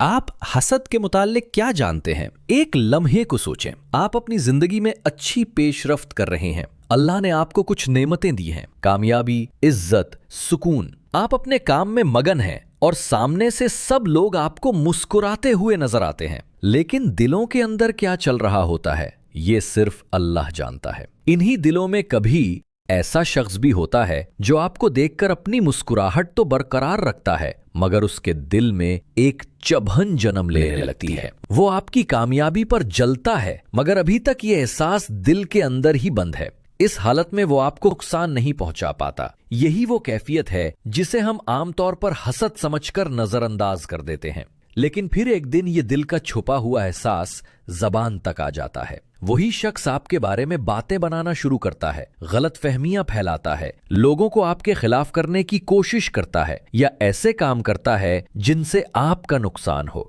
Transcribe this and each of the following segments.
आप हसद के मुताल्लिक क्या जानते हैं? एक लम्हे को सोचें। आप अपनी जिंदगी में अच्छी पेशरफ्त कर रहे हैं। अल्लाह ने आपको कुछ नेमतें दी हैं, कामयाबी, इज्जत, सुकून। आप अपने काम में मगन हैं और सामने से सब लोग आपको मुस्कुराते हुए नजर आते हैं, लेकिन दिलों के अंदर क्या चल रहा होता है ये सिर्फ अल्लाह जानता है। इन्हीं दिलों में कभी ऐसा शख्स भी होता है जो आपको देखकर अपनी मुस्कुराहट तो बरकरार रखता है, मगर उसके दिल में एक चुभन जन्म लेने लगती है। वो आपकी कामयाबी पर जलता है, मगर अभी तक ये एहसास दिल के अंदर ही बंद है। इस हालत में वो आपको नुकसान नहीं पहुंचा पाता। यही वो कैफियत है जिसे हम आमतौर पर हसद समझकर नजरअंदाज कर देते हैं, लेकिन फिर एक दिन ये दिल का छुपा हुआ एहसास जबान तक आ जाता है। वही शख्स आपके बारे में बातें बनाना शुरू करता है, गलत फहमियां फैलाता है, लोगों को आपके खिलाफ करने की कोशिश करता है या ऐसे काम करता है जिनसे आपका नुकसान हो।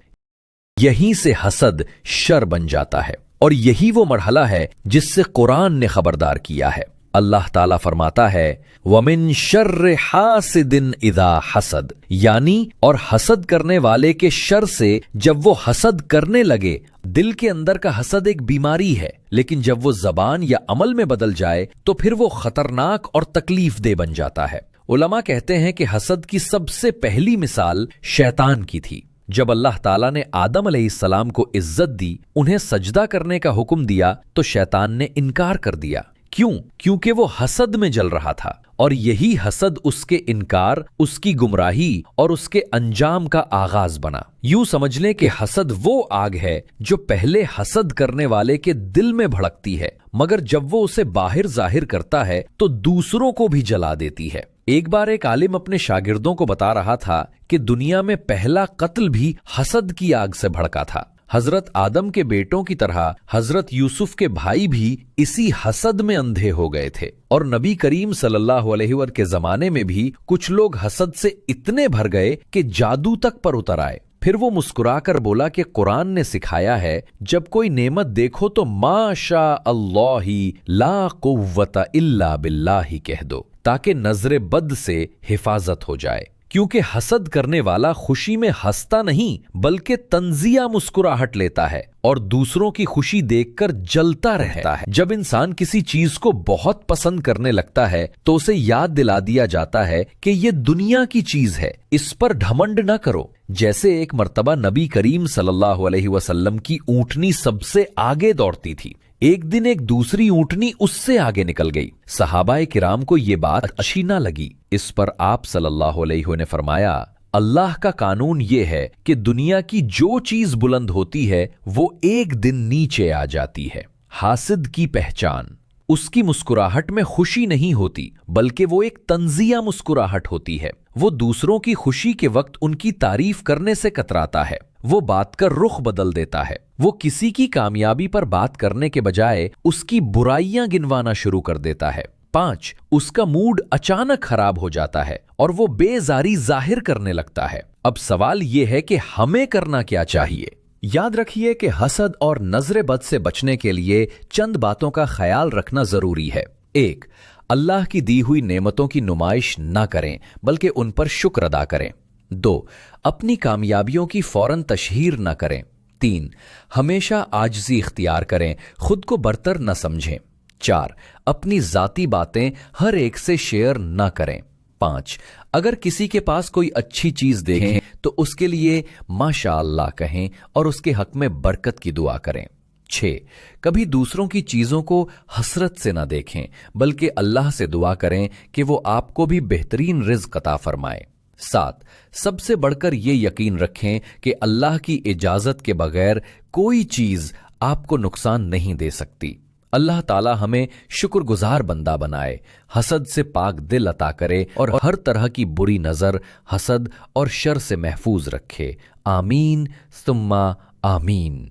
यहीं से हसद शर बन जाता है, और यही वो मरहला है जिससे कुरान ने खबरदार किया है। अल्लाह ताला फरमाता है, वमिन शर्रि हासिदिन इदा हसद, यानी और हसद करने वाले के शर से जब वो हसद करने लगे। दिल के अंदर का हसद एक बीमारी है, लेकिन जब वो जबान या अमल में बदल जाए तो फिर वो खतरनाक और तकलीफ दे बन जाता है। उलमा कहते हैं कि हसद की सबसे पहली मिसाल शैतान की थी। जब अल्लाह ताला ने आदम अलैहिस्सलाम को इज्जत दी, उन्हें सजदा करने का हुक्म दिया, तो शैतान ने इनकार कर दिया। क्यों? क्योंकि वो हसद में जल रहा था, और यही हसद उसके इनकार, उसकी गुमराही और उसके अंजाम का आगाज बना। यूं समझ लें कि हसद वो आग है जो पहले हसद करने वाले के दिल में भड़कती है, मगर जब वो उसे बाहर जाहिर करता है तो दूसरों को भी जला देती है। एक बार एक आलिम अपने शागिर्दों को बता रहा था कि दुनिया में पहला कत्ल भी हसद की आग से भड़का था। हजरत आदम के बेटों की तरह हजरत यूसुफ के भाई भी इसी हसद में अंधे हो गए थे, और नबी करीम सल्लल्लाहु अलैहि वसल्लम के जमाने में भी कुछ लोग हसद से इतने भर गए कि जादू तक पर उतर आए। फिर वो मुस्कुराकर बोला कि कुरान ने सिखाया है, जब कोई नेमत देखो तो माशा अल्लाही ला कुव्वता इल्ला बिल्लाही कह दो, ताकि नजरे बद से हिफाजत हो जाए। क्योंकि हसद करने वाला खुशी में हंसता नहीं, बल्कि तंजिया मुस्कुराहट लेता है और दूसरों की खुशी देखकर जलता रहता है। जब इंसान किसी चीज को बहुत पसंद करने लगता है तो उसे याद दिला दिया जाता है कि ये दुनिया की चीज है, इस पर घमंड न करो। जैसे एक मर्तबा नबी करीम सल्लल्लाहु अलैहि वसल्लम की ऊंटनी सबसे आगे दौड़ती थी। एक दिन एक दूसरी ऊंटनी उससे आगे निकल गई। सहाबाए किराम को ये बात अच्छी ना लगी। इस पर आप सल्लल्लाहु अलैहि वसल्लम ने फरमाया, अल्लाह का कानून ये है कि दुनिया की जो चीज बुलंद होती है वो एक दिन नीचे आ जाती है। हासिद की पहचान, उसकी मुस्कुराहट में खुशी नहीं होती, बल्कि वो एक तंजिया मुस्कुराहट होती है। वो दूसरों की खुशी के वक्त उनकी तारीफ करने से कतराता है, वो बात का रुख बदल देता है। वो किसी की कामयाबी पर बात करने के बजाय उसकी बुराइयां गिनवाना शुरू कर देता है। 5, उसका मूड अचानक खराब हो जाता है और वो बेजारी जाहिर करने लगता है। अब सवाल ये है कि हमें करना क्या चाहिए? याद रखिए कि हसद और नजरे बद से बचने के लिए चंद बातों का ख्याल रखना जरूरी है। 1, अल्लाह की दी हुई नेमतों की नुमाइश न करें, बल्कि उन पर शुक्र अदा करें। 2, अपनी कामयाबियों की फौरन तशहीर न करें। 3, हमेशा आजिज़ी इख्तियार करें, खुद को बरतर न समझें। 4, अपनी जाती बातें हर एक से शेयर न करें। 5, अगर किसी के पास कोई अच्छी चीज देखें तो उसके लिए माशा अल्लाह कहें और उसके हक में बरकत की दुआ करें। 6, कभी दूसरों की चीजों को हसरत से न देखें, बल्कि अल्लाह से दुआ करें कि वो आपको भी बेहतरीन रिज़्क़ अता फरमाए। 7, सबसे बढ़कर ये यकीन रखें कि अल्लाह की इजाजत के बगैर कोई चीज आपको नुकसान नहीं दे सकती। अल्लाह ताला हमें शुक्रगुजार बंदा बनाए, हसद से पाक दिल अता करे और हर तरह की बुरी नजर, हसद और शर से महफूज रखे। आमीन सुम्मा आमीन।